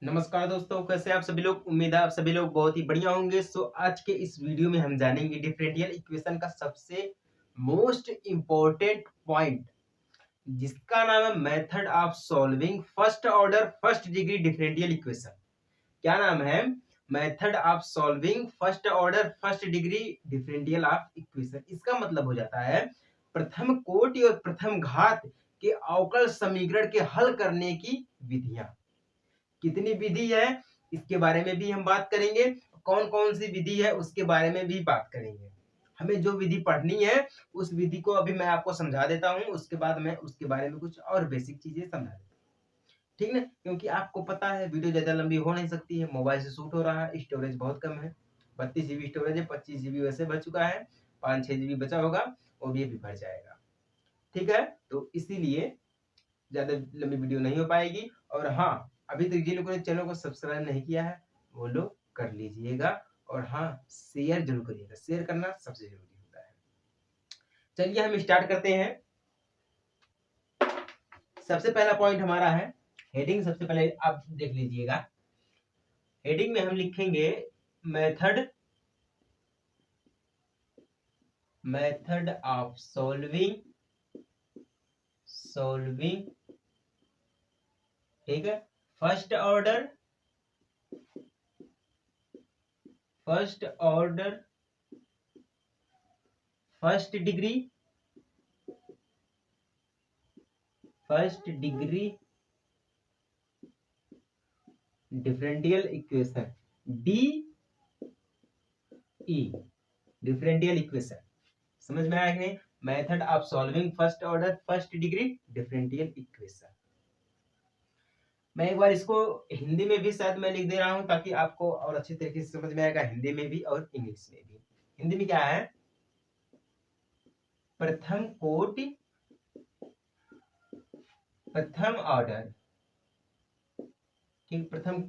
नमस्कार दोस्तों, कैसे आप सभी लोग। उम्मीद है आप सभी लोग बहुत ही बढ़िया होंगे। आज के इस वीडियो में हम जानेंगे डिफरेंशियल इक्वेशन का सबसे मोस्ट इम्पोर्टेंट पॉइंट, जिसका नाम है method of solving first order first degree differential equation. क्या नाम है? Method of solving first order first degree differential of equation. इसका मतलब हो जाता है प्रथम कोटि और प्रथम घात के अवकल समीकरण के हल करने की विधियां। कितनी विधि है इसके बारे में भी हम बात करेंगे, कौन कौन सी विधि है उसके बारे में भी बात करेंगे। हमें जो विधि पढ़नी है उस विधि को अभी मैं आपको समझा देता हूं, उसके बाद मैं उसके बारे में कुछ और बेसिक चीजें समझा देता हूं। ठीक ना? क्योंकि आपको पता है वीडियो ज्यादा लंबी हो नहीं सकती है, मोबाइल से शूट हो रहा है, स्टोरेज बहुत कम है। 32 GB स्टोरेज है, 25 GB वैसे भर चुका है, 5-6 GB बचा होगा, वो भी अभी भर जाएगा। ठीक है, तो इसीलिए ज्यादा लंबी वीडियो नहीं हो पाएगी। और हाँ, अभी तक जिन लोगों ने चैनल को सब्सक्राइब नहीं किया है वो लोग कर लीजिएगा, और हाँ, शेयर जरूर करिएगा, शेयर करना सबसे जरूरी होता है। चलिए हम स्टार्ट करते हैं। सबसे पहला पॉइंट हमारा है हेडिंग। सबसे पहले आप देख लीजिएगा, हेडिंग में हम लिखेंगे मेथड ऑफ सॉल्विंग। ठीक है, first order first degree differential equation, D E differential equation. समझ में आया कि method of solving first order first degree differential equation. मैं एक बार इसको हिंदी में भी शायद मैं लिख दे रहा हूं ताकि आपको और अच्छी तरीके से समझ में आएगा, हिंदी में भी और इंग्लिश में भी। हिंदी में क्या है? प्रथम कोटि प्रथम ऑर्डर, ठीक, प्रथम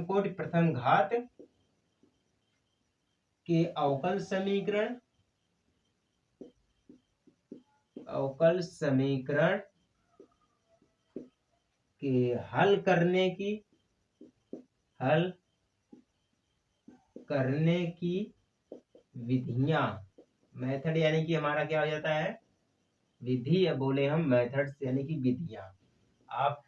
कोटि प्रथम घात के अवकल समीकरण के हल करने की विधियां। मेथड यानी कि हमारा क्या हो जाता है? विधि, या बोले हम मेथड्स यानी कि विधियां। आप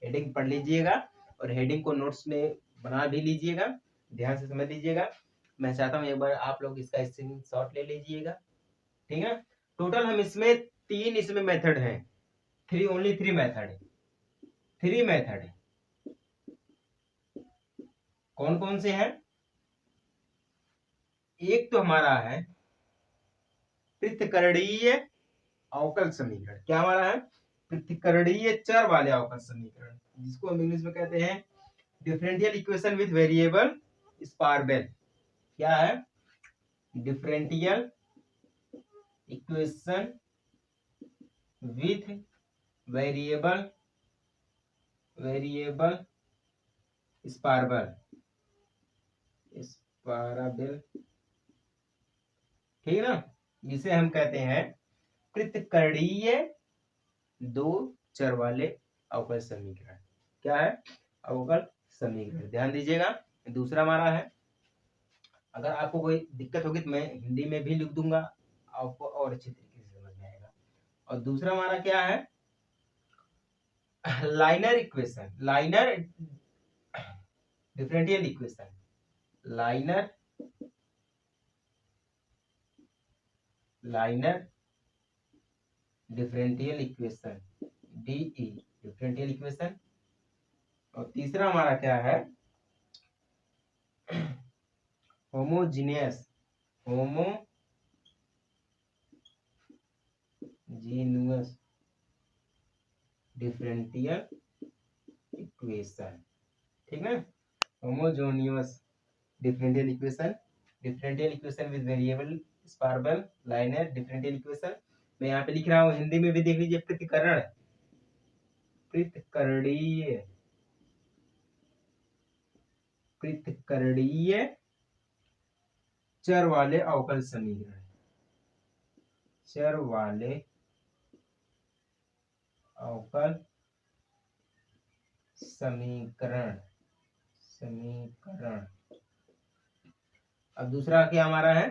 हेडिंग पढ़ लीजिएगा और हेडिंग को नोट्स में बना भी लीजिएगा, ध्यान से समझ लीजिएगा। मैं चाहता हूँ एक बार आप लोग इसका स्क्रीनशॉट ले लीजिएगा। ठीक है, टोटल हम इसमें मेथड हैं, ओनली थ्री मेथड है। कौन कौन से हैं? एक तो हमारा है पृथकरणीय अवकल समीकरण। क्या हमारा है? पृथकरणीय चर वाले अवकल समीकरण, जिसको हम इंग्लिश में कहते हैं differential equation with variable separable. क्या है? Differential equation with variable separable. ठीक है ना? जिसे हम कहते हैं पृथकरणीय दो चर वाले अवकल समीकरण। क्या है? अवकल समीकरण। ध्यान दीजिएगा। दूसरा हमारा है, अगर आपको कोई दिक्कत होगी तो मैं हिंदी में भी लिख दूंगा, आपको और अच्छी तरीके से समझ में आएगा। और दूसरा हमारा क्या है? Linear differential equation, linear differential equation, DE differential equation. और तीसरा हमारा क्या है? Homogeneous differential equation. ठीक है, homogeneous differential equation with variable separable linear differential equation. मैं यहाँ पे लिख रहा हूँ, हिंदी में भी देख लीजिए, पृथकरणीय चर वाले अवकल समीकरण, समीकरण। अब दूसरा क्या हमारा है,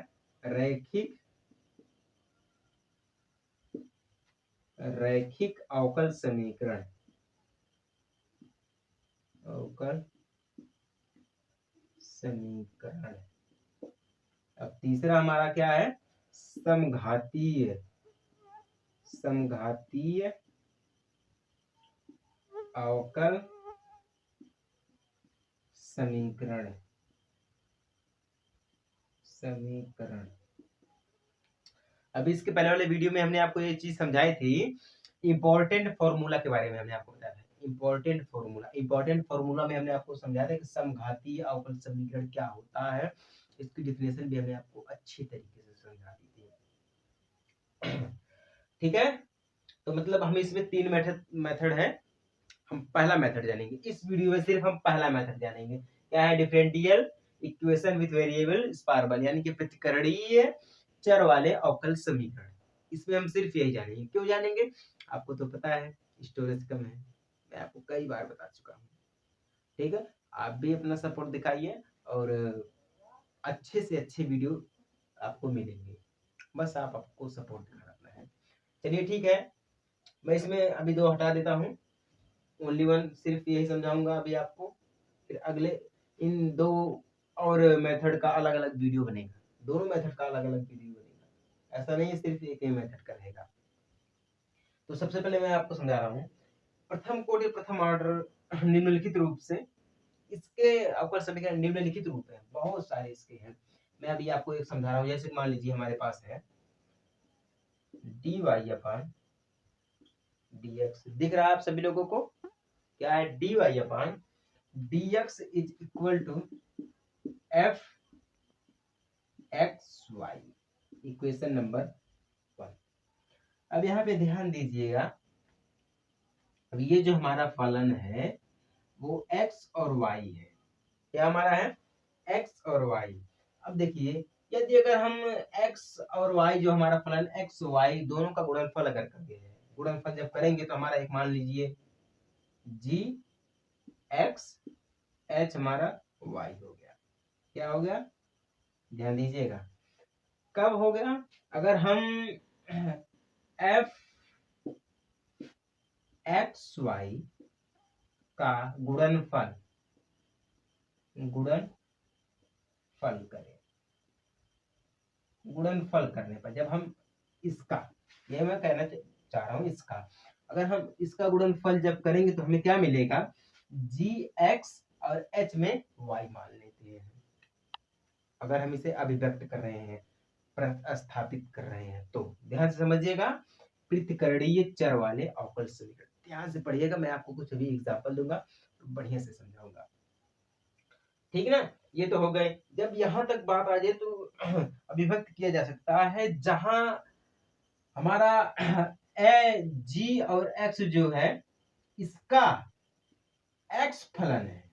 रैखिक अवकल समीकरण। अवकल समीकरण। अब तीसरा हमारा क्या है, समघातीय अवकल समीकरण। अभी इसके पहले वाले वीडियो में हमने आपको ये चीज समझाई थी, इंपॉर्टेंट फॉर्मूला के बारे में हमने आपको बताया था। इंपॉर्टेंट फॉर्मूला में हमने आपको समझाया था कि समघातीय अवकल समीकरण क्या होता है। इसकी डिफिनेशन भी हमने आपको अच्छी तरीके से समझा दी थी। ठीक है, तो मतलब हम इसमें 3 मेथड है। हम पहला मेथड जानेंगे इस वीडियो में, सिर्फ हम पहला मेथड जानेंगे। क्या है, डिफरेंशियल इक्वेशन विद वेरिएबल स्पार्बल, यानी कि प्रतिकरणीय चर वाले अवकल समीकरण। इसमें हम सिर्फ यही जानेंगे। क्यों जानेंगे, आपको तो पता है स्टोरेज कम है, मैं आपको कई बार बता चुका हूँ। ठीक है, आप भी अपना सपोर्ट दिखाइए और अच्छे से अच्छे वीडियो आपको मिलेंगे, बस आपको सपोर्ट दिखाना है। चलिए ठीक है, मैं इसमें अभी 2 हटा देता हूँ, ओनली 1 सिर्फ यही समझाऊंगा अभी आपको। फिर अगले इन 2 और मेथड का अलग अलग वीडियो बनेगा, दोनों मेथड का अलग अलग वीडियो बनेगा, ऐसा नहीं है सिर्फ एक ही मेथड का रहेगा। तो सबसे पहले मैं आपको समझा रहा हूँ, प्रथम कोटि प्रथम ऑर्डर निम्नलिखित रूप से, इसके अवकल समीकरण निम्नलिखित रूप है, बहुत सारे इसके हैं। मैं अभी आपको एक समझा रहा हूँ। जैसे मान लीजिए हमारे पास है dy अपान dx, दिख रहा है आप सभी लोगों को, क्या है, dy upon dx is equal to f x y, equation number 1। अब यहाँ पे ध्यान दीजिएगा, अब ये जो हमारा फलन है वो x और y है। क्या हमारा है, x और y। अब देखिए, यदि अगर हम x और y, जो हमारा फलन x y दोनों का गुणनफल अगर करते हैं, गुणनफल जब करेंगे तो हमारा एक मान लीजिए g x h हमारा y हो गया। क्या हो गया, ध्यान दीजिएगा, कब हो गया, अगर हम f एक्स वाई का गुणनफल करें, गुणनफल करने पर जब हम इसका, ये मैं कहना चाह रहा हूं, इसका अगर हम इसका गुणनफल जब करेंगे तो हमें क्या मिलेगा, जी एक्स और एच में वाई मान लेते हैं। अगर हम इसे अभिव्यक्त कर रहे हैं, प्रतिस्थापित कर रहे हैं, तो ध्यान से समझिएगा, प्रतिकरणीय चर वाले अवकल समीकरण, ध्यान से पढ़िएगा। मैं आपको कुछ अभी एग्जांपल दूंगा तो बढ़िया से समझाऊंगा, ठीक है ना। ये तो हो गए। जब यहां तक बात आ जाए तो अभिव्यक्त किया जा सकता है, जहां हमारा ए जी और एक्स जो है, इसका एक्स फलन है।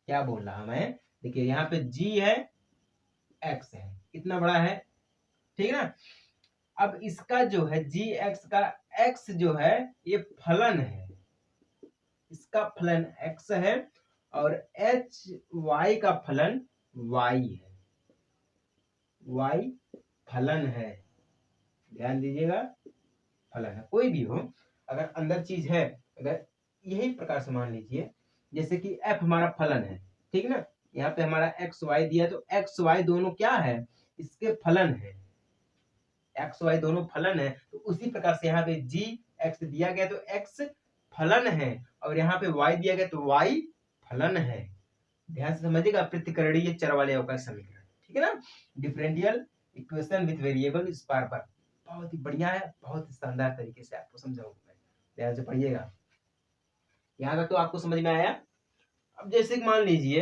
क्या बोल रहा मैं, देखिए यहाँ पे जी है, एक्स है, कितना बड़ा है, ठीक है ना। अब इसका जो है जी एक्स का एक्स जो है ये फलन है, इसका फलन एक्स है, और एच वाई का फलन वाई है, वाई फलन है। ध्यान दीजिएगा, फलन है, कोई भी हो, अगर अंदर चीज है, अगर यही प्रकार से मान लीजिए, जैसे कि एफ हमारा फलन है, ठीक है ना, यहाँ पे हमारा एक्स वाई दिया, तो एक्स वाई दोनों क्या है, इसके फलन है, एक्स वाई दोनों फलन है। तो उसी प्रकार से यहाँ पे जी एक्स दिया गया तो एक्स फलन है, और यहाँ पे वाई दिया गया तो वाई फलन है। ध्यान से समझिएगा, प्रतिकरणीय चर वाले अवकल समीकरण, ठीक है ना। डिफरेंशियल इक्वेशन विद वेरिएबल स्पार्बल, बहुत ही बढ़िया है, बहुत ही शानदार तरीके से आपको समझाऊंगा मैं, ध्यान से पढ़िएगा। यहाँ तक तो आपको समझ में आया। अब जैसे मान लीजिए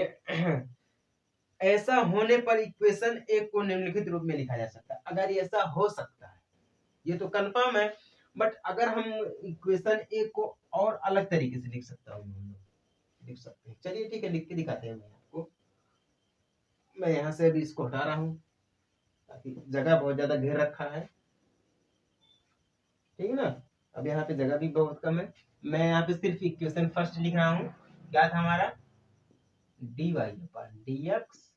ऐसा होने पर इक्वेशन एक को निम्नलिखित रूप में लिखा जा सकता है। अगर ऐसा हो सकता है, ये तो कंफर्म है, बट अगर हम इक्वेशन एक को और अलग तरीके से लिख सकता हूँ, लिख सकते हैं। चलिए ठीक है, लिख के दिखाते हैं मैं आपको। मैं यहाँ से अभी इसको हटा रहा हूँ ताकि जगह बहुत ज्यादा घेर रखा है, ठीक है ना। अब यहाँ पे जगह भी बहुत कम है। मैं यहाँ पे सिर्फ इक्वेशन फर्स्ट लिख रहा हूँ। क्या था हमारा, dy upon dx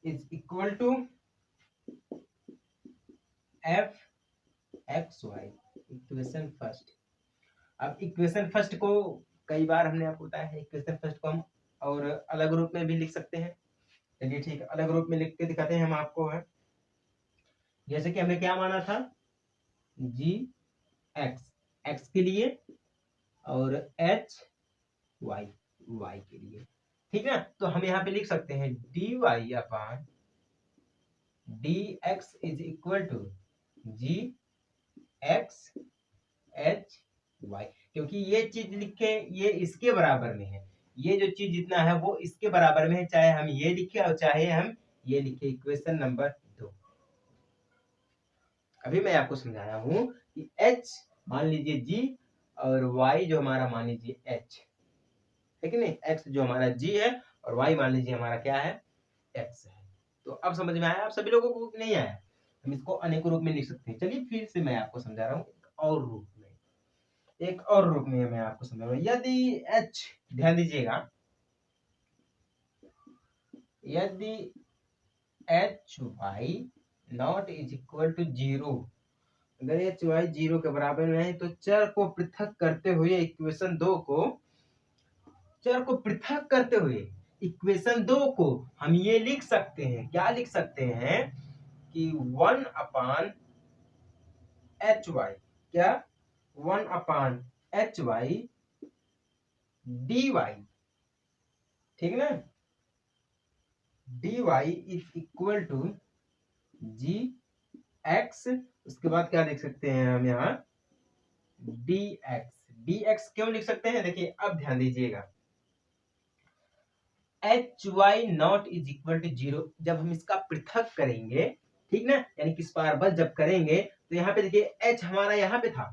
is equal to f x y, equation first. अब इक्वेशन फर्स्ट को कई बार हमने आपको बताया है, इक्वेशन फर्स्ट को हम और अलग रूप में भी लिख सकते हैं। चलिए ठीक है, अलग रूप में लिख के दिखाते हैं हम आपको। है जैसे कि हमने क्या माना था, जी एक्स एक्स के लिए और एच वाई वाई के लिए, ठीक है। तो हम यहाँ पे लिख सकते हैं d y upon d x is equal to g x h y, क्योंकि ये चीज लिखे ये इसके बराबर में है, ये जो चीज जितना है वो इसके बराबर में है, चाहे हम ये लिखे और चाहे हम ये लिखे। Equation number 2। अभी मैं आपको समझाया हूं कि h मान लीजिए g और y जो हमारा मान लीजिए h है कि नहीं, x जो हमारा g है और y मान लीजिए हमारा क्या है, x है। तो अब समझ में आया आप सभी लोगों को? नहीं आया? हम इसको अनेक रूप में लिख सकते हैं। चलिए फिर से मैं आपको समझा रहा हूँ और रूप में, एक और रूप में मैं आपको समझा रहा हूँ। यदि h, ध्यान दीजिएगा, यदि h y not is equal to 0, अगर एच वाई 0 के बराबर में है तो चर को पृथक करते हुए इक्वेशन 2 को, चर को पृथक करते हुए इक्वेशन 2 को हम ये लिख सकते हैं, क्या लिख सकते हैं कि 1 अपान एच वाई, क्या 1 upon h y d y, ठीक ना, d y is equal to g x, उसके बाद क्या लिख सकते हैं हम यहाँ डी एक्स। डी एक्स क्यों लिख सकते हैं, देखिए अब ध्यान दीजिएगा, h y not is equal to 0 जब हम इसका पृथक करेंगे, ठीक ना, यानी कि स्क्वायर जब करेंगे तो यहाँ पे देखिए एच हमारा यहाँ पे था,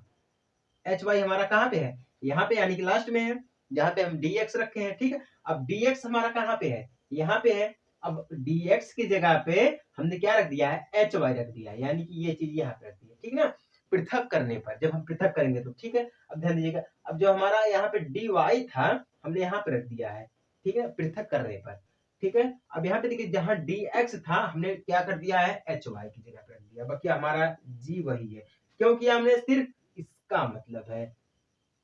एच वाई हमारा कहाँ पे है, यहाँ पे, यानी कि लास्ट में है जहाँ पे हम डी एक्स रखे हैं, ठीक है। अब डी एक्स हमारा कहाँ पे है, यहाँ पे है। अब डी एक्स की जगह पे हमने क्या रख दिया है, एच वाई रख दिया है, यानी कि ये चीज यहाँ पे रख दी है, ठीक ना। पृथक करने पर जब हम पृथक करेंगे तो ठीक है। अब ध्यान दीजिएगा, अब जो हमारा यहाँ पे डी वाई था हमने यहाँ पे रख दिया है, ठीक है, पृथक करने पर, ठीक है। अब यहाँ पे देखिए जहाँ डी एक्स था हमने क्या कर दिया है, एच वाई की जगह पे रख दिया, बाकी हमारा जी वही है, क्योंकि हमने सिर्फ इसका मतलब है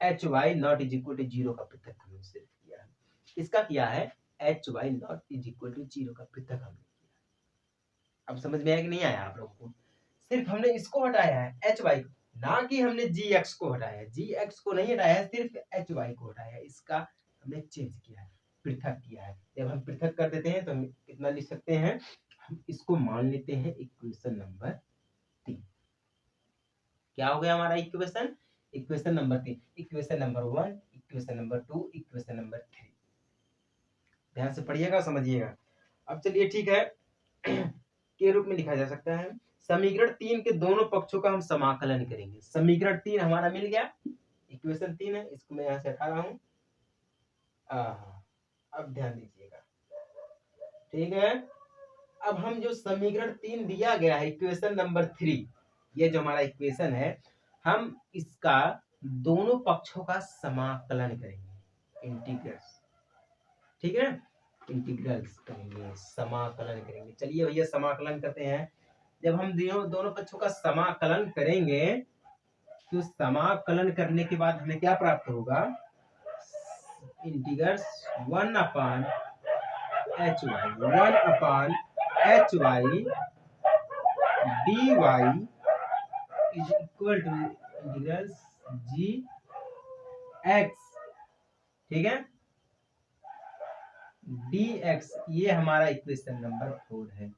h y not is equal to 0 का पृथक हमने सिर्फ किया है, इसका किया है h y not is equal to 0 का पृथक हमने किया। अब समझ में आया कि नहीं आया आप लोगों को? सिर्फ हमने इसको हटाया है एच वाई को, ना कि हमने जी एक्स को हटाया है, जी एक्स को नहीं हटाया है, सिर्फ एच वाई को हटाया है, इसका हमने चेंज किया है, पृथक किया है। जब हम पृथक कर देते हैं तो हम कितना लिख सकते हैं, हम इसको मान लेते हैं इक्वेशन नंबर 3। क्या हो गया हमारा equation, equation number 3, equation number 1, equation number 2, equation number 3। ध्यान से पढ़िएगा, समझिएगा। अब चलिए ठीक है, के रूप में लिखा जा सकता है, समीकरण 3 के दोनों पक्षों का हम समाकलन करेंगे। समीकरण 3 हमारा मिल गया, इक्वेशन 3 है, इसको मैं यहाँ से हटा रहा हूँ। अब ध्यान दीजिएगा, ठीक है। अब हम जो समीकरण 3 दिया गया है, इक्वेशन नंबर 3, ये जो हमारा इक्वेशन है, हम इसका दोनों पक्षों का समाकलन करेंगे, इंटीग्रल्स, ठीक है, इंटीग्रल्स करेंगे, समाकलन करेंगे। चलिए भैया समाकलन करते हैं। जब हम दोनों पक्षों का समाकलन करेंगे तो समाकलन करने के बाद हमें क्या प्राप्त होगा, integrals 1 upon h y, 1 upon h y d y is equal to integrals g x, ठीक है, डी एक्स। ये हमारा इक्वेशन नंबर 4 है।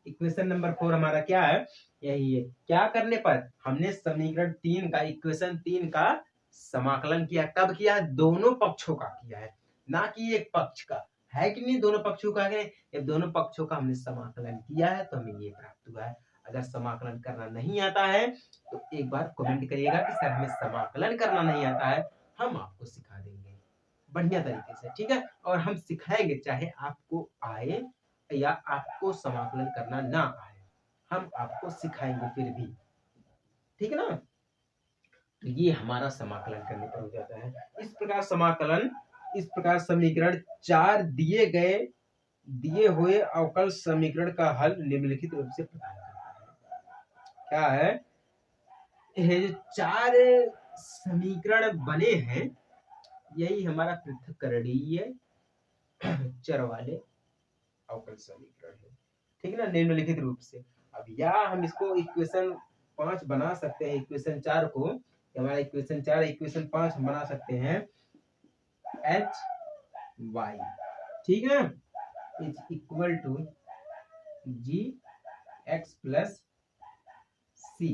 इक्वेशन नंबर 4 हमारा क्या है, यही है। क्या करने पर, हमने समीकरण 3 का, इक्वेशन 3 का समाकलन किया, कब किया, दोनों पक्षों का किया है, ना कि एक पक्ष का, है कि नहीं, दोनों पक्षों का है। जब दोनों पक्षों का हमने समाकलन किया है तो हमें ये प्राप्त हुआ है। अगर समाकलन करना नहीं आता है तो एक बार कमेंट करिएगा कि सर हमें समाकलन करना नहीं आता है, हम आपको सिखा देंगे बढ़िया तरीके से, ठीक है। और हम सिखाएंगे चाहे आपको आए या आपको समाकलन करना ना आए, हम आपको सिखाएंगे फिर भी, ठीक है ना। तो ये हमारा समाकलन करने पर हो जाता है। इस प्रकार समाकलन इस प्रकार समीकरण 4 दिए हुए अवकल समीकरण का हल निम्नलिखित रूप से प्रदान करता है। क्या है? ये जो 4 समीकरण बने हैं, यही हमारा पृथक्करणीय चर वाले अवकल समीकरण है। ठीक है ना, निम्नलिखित रूप से। अब या हम इसको इक्वेशन 5 बना सकते हैं, इक्वेशन 4 को, हमारा इक्वेशन 4 इक्वेशन 5 हम बना सकते हैं एच वाई, ठीक है, is equal to g x plus c,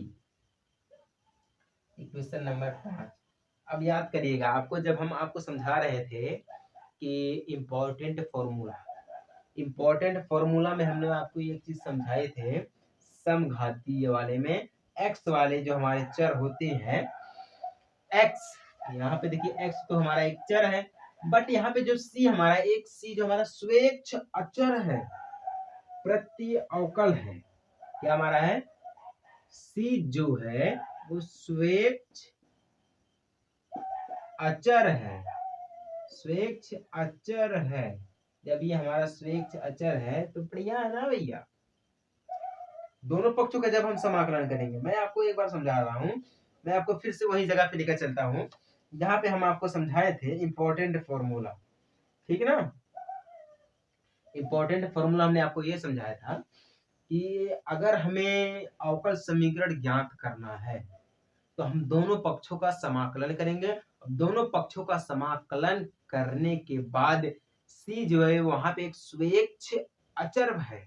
equation number 5। अब याद करिएगा, आपको जब हम आपको समझा रहे थे कि इम्पोर्टेंट फॉर्मूला में हमने आपको एक चीज समझाए थे, समघातीय वाले में एक्स वाले जो हमारे चर होते हैं, एक्स, यहाँ पे देखिए एक्स तो हमारा एक चर है, बट यहाँ पे जो सी हमारा एक सी जो हमारा स्वेच्छ अचर है, प्रति अवकल है। क्या हमारा है? सी जो है वो स्वेच्छ अचर है, स्वेच्छ अचर है। जब ये हमारा स्वेच्छ अचर है तो बढ़िया है ना भैया। दोनों पक्षों का जब हम समाकलन करेंगे, मैं आपको एक बार समझा रहा हूँ, मैं आपको फिर से वही जगह पे लेकर चलता हूँ जहाँ पे हम आपको समझाए थे इम्पोर्टेंट फॉर्मूला, ठीक है ना। इम्पोर्टेंट फॉर्मूला हमने आपको ये समझाया था कि अगर हमें अवकल समीकरण ज्ञात करना है तो हम दोनों पक्षों का समाकलन करेंगे। दोनों पक्षों का समाकलन करने के बाद सी जो है वहां पे एक स्वेच्छ अचर है,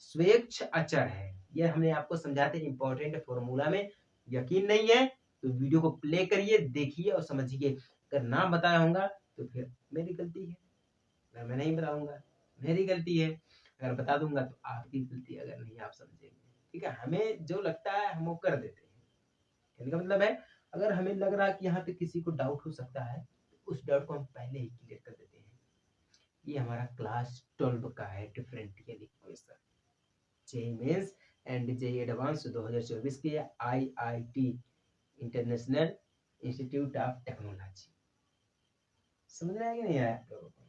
स्वेच्छ अचर है। ये हमने आपको समझाया था इंपॉर्टेंट फॉर्मूला में। यकीन नहीं है तो वीडियो को प्ले करिए, देखिए और समझिए। अगर ना बताया होगा तो फिर मेरी गलती है, अगर मैं नहीं बताऊंगा मेरी गलती है, अगर बता दूंगा तो आपकी गलती, अगर नहीं आप समझेंगे। ठीक है, हमें जो लगता है हम वो कर देते हैं। कहने का मतलब है, अगर हमें लग रहा है कि यहाँ पे किसी को डाउट हो सकता है तो उस डाउट को हम पहले ही क्लियर कर देते हैं। ये हमारा क्लास 12 का है differential equation, JEE mains and JEE advance 2024 के IIT international institute of technology. समझ में आया कि नहीं आया आप लोगों को?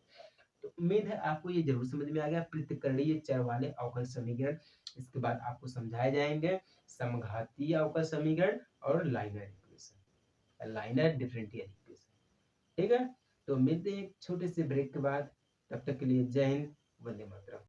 तो उम्मीद है आपको ये जरूर समझ में आ गया। पृथक्करणीय चर वाले अवकल समीकरण, इसके बाद आपको समझाए जाएंगे समघातीय अवकल समीकरण और liner equation, linear differential equation. ठीक है, तो मिलते हैं एक छोटे से ब्रेक के बाद। तब तक के लिए जय हिंद, वंदे मातरम।